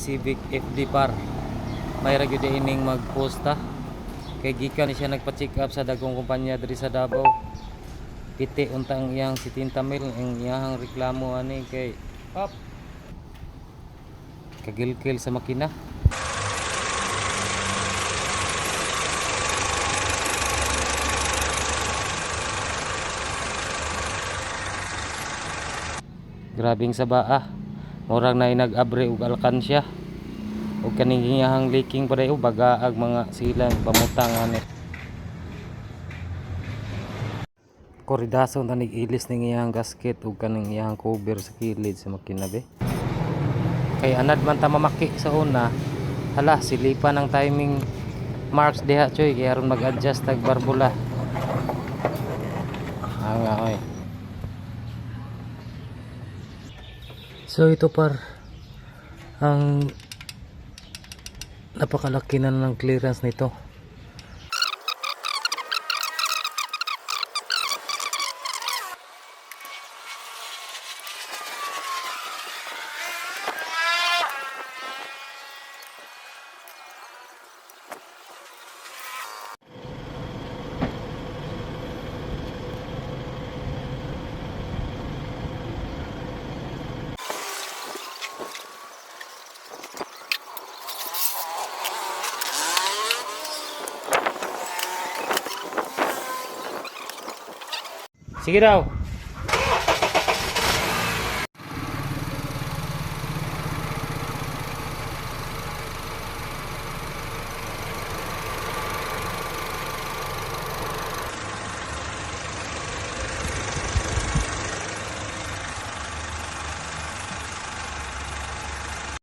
Civic FD par. May ra gyud ining magposta. Kay gikan ni siya nagpa-check up sa dagkong kumpanya diri sa Davao. Piti untang iyang 70 mil ang iyang reklamo ani kay up kagilkil sa makina. Grabing sabaa. Murag na nag-abre og alkansya. O kaning iyang leaking pa dayo bagaag mga silang pamutang ani. Koridason tanig ilis ning iyang gasket ug kaning iyang cover sa kilid sa makina be. Kay anad man ta mamaki sa una. Hala silipan ang timing marks diha choy kay aron mag-adjust tag barbula. Nga oy. So ito par ang napakalaki na ng clearance nito. Sige daw.